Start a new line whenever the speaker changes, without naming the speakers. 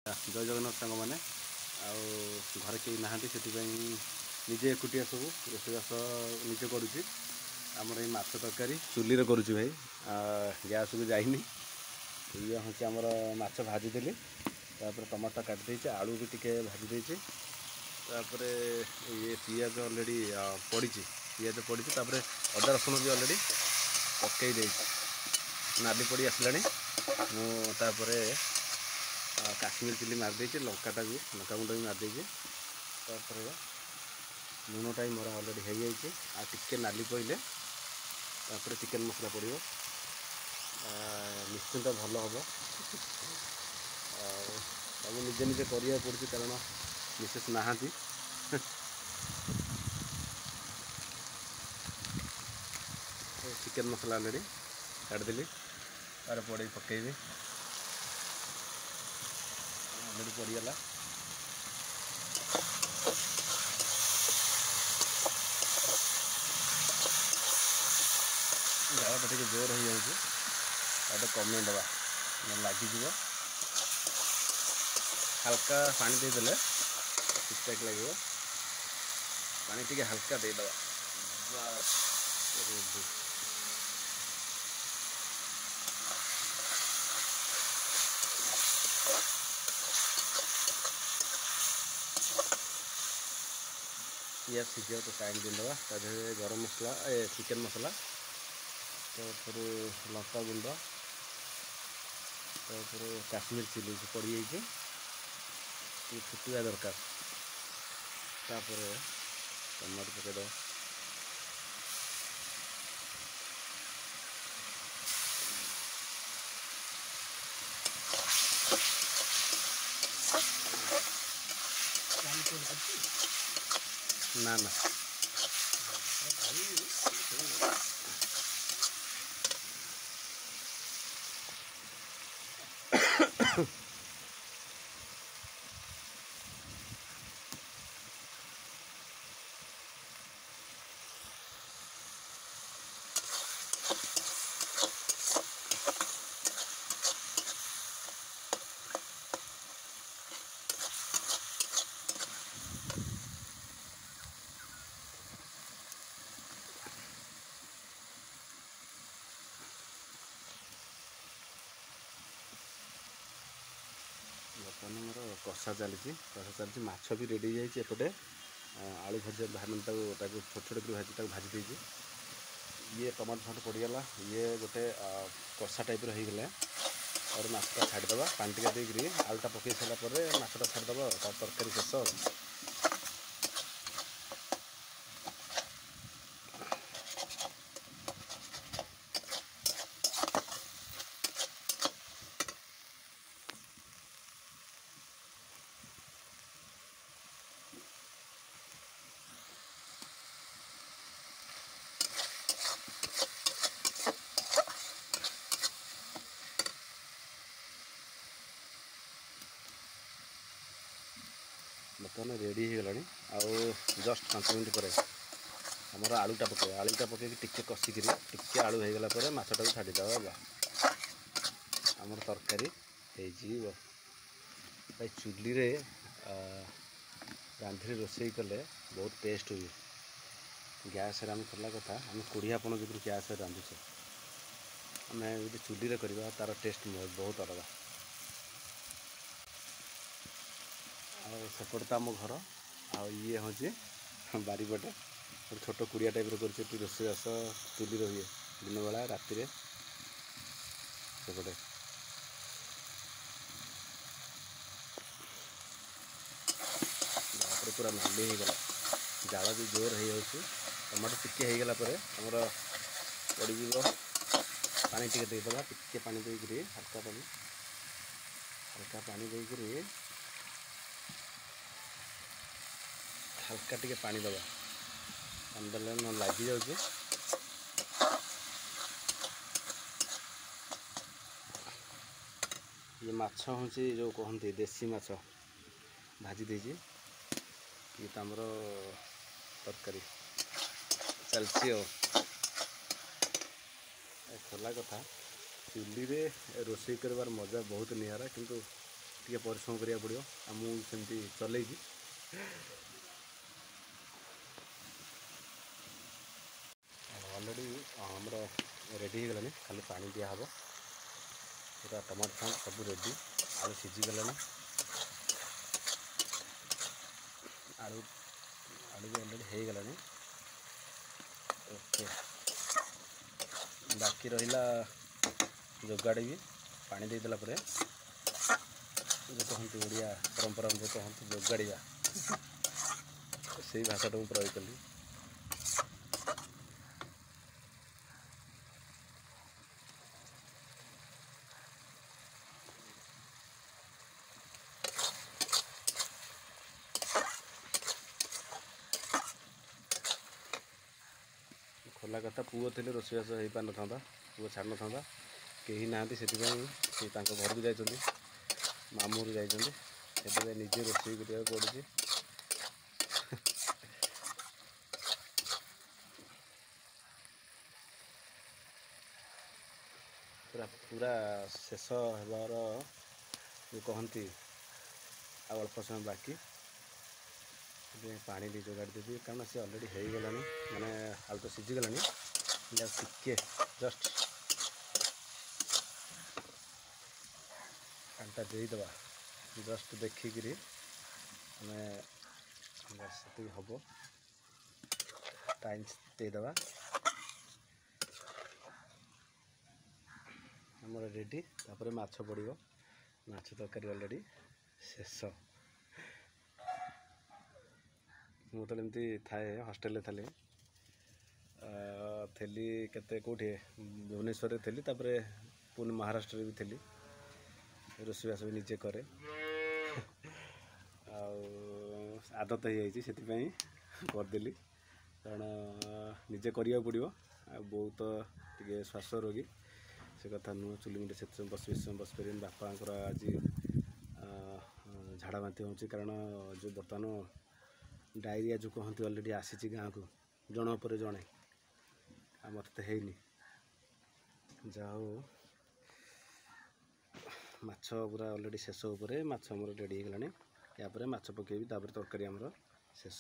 जय जगन्नाथ सांग मैंने घरे कहीं नहांती से निजे एकुटिया सब रोषेबास निजे करुच्ची आमर ये माछ तरकारी चुली करुच्ची भाई गैस को जाइनी ये हूँ आमर माछ भाजीदेली टमाटर काटिदे आलू भी टिके भाजीदे ये पियाज अलरेडी पड़ी पियाज पड़ी अदा रसुण भी अलरेडी पकई नाली पड़ी आसला मुझे काश्मीर चिली मारदे लंकाटा भी लंका गुंड भी मारदे लुणटा भी मोर अलरेडी हो जाए टिके नाली पड़े चिकेन मसला पड़ो निश्चिंत भल हम सब निजे निजे करा पड़े कारण मिसेस नहांती चिकेन मसला अलरेडी काटिदेली तार पड़े पकईबी अलरेडी पड़गला जाटा टे जोर हो जाए कमे दबा लगिज हल्का पानी देदेले ठीक ठाक लगे पानी टी हल्का देदबा पियाज सीझा तो टाइम देदेबा तादेह गरम मसला चिकेन मसला तो लंका गुंड तो काश्मीर चिली पड़ जाइए फुटा दरकार टमाटो पकईद ना ना बर्तमान मोर कषा चली माछ भी रेडी जापटे आलू भजा छोट छोट कर भाजी भाजी ये टमाटो फमाटो पड़गला ये गोटे कषा टाइप रहीगला और माछटा छाड़ीदे पानी टिका देकर आलूटा पकई सारापर माछटा छाड़ीदे तरकारी शेष बर्तमान रेडी हो गला जस्ट 5 मिनट पर आमर आलूटा पकई टिके कषिकी टिके आलू हो गला मछटा को छाड़ीदे आमर तरकारी हो भाई चुली रे रांधि रोषे कले बहुत टेस्ट हुए गैस आम कला कथा आम कोड़ियापन जो गैस रांधुचे आम चुली करवा तार टेस्ट बहुत अलग सेपटे तो आम घर ये हूँ बारीपटे छोट कुड़िया टाइप कर रोषेबास चुली हुए दिन बेला राति सेपटे पूरा नाली हो गला जाल भी जोर हो टमाटो टिके हो गला आमर पड़ पानी टिके देदेबा टिके पानी देकर हल्का पानी देकर हल्का टिके पानी दबा पानी देले न लगी जाऊँ ये माछ हूँ जो कहते देसी माछ भाजी देजी ये तो आमर तरकारी चलती खोला कथा चुली रे रोषे कर मजा बहुत निरा किंतु टिके परिश्रम करिया पड़ियो आमु सेमती चलेइजी ऑलरेडी हमर रेडी हो गलानी खाली पानी दिया हबो पूरा टमाटर छान सब रेडी आलू सिझी गलानी आलू आलू भी ऑलरेडी हो गलानी ओके बाकी रहिला जोगाड़ी भी पानी दे देला परे जो कहते ओडिया परंपरा जो कहते जोगाड़िया से भाषाटा मुझे प्रयोग कली खोला कथा पुओ थे रोषेबास हो पार ना पुओ छाड़ ना कहीं ना से घर को जाइए मामू जाइए निजे रोषे करा पड़ी पूरा पूरा शेष होबार जो कहती अल्प समय बाकी पानी भी जोगाड़ देवी कारण सी ऑलरेडी हो गलानी माने आलू तो सीझी गलानी टिके जस्ट पानीटा देदेवा जस्ट देखिकी से हम टाइम देदेवा आमर रेडी तापर माछ पड़ो माछ तरकारी ऑलरेडी शेष मुझे एमती थाए हॉस्टेल थी केते कौटे भुवनेश्वर थी तापर पुणी महाराष्ट्र भी थी रोषेबास भी निजे करे आदत हो जाइए से करदेली कारण निजे करिया पड़ो बहुत टे श्वास रोगी से कथा नुह चुली मुंडे से बस बस पारे बापा आज झाड़ा बांति हो कारण जो बर्तमान डायरिया जो कहती ऑलरेडी आसी गाँव को जन पर जड़े मत तो है जाओ माछ पूरा ऑलरेडी शेष उपर माछ रेडी हो गलानी या माछ पकेबी तरकारी आमर शेष।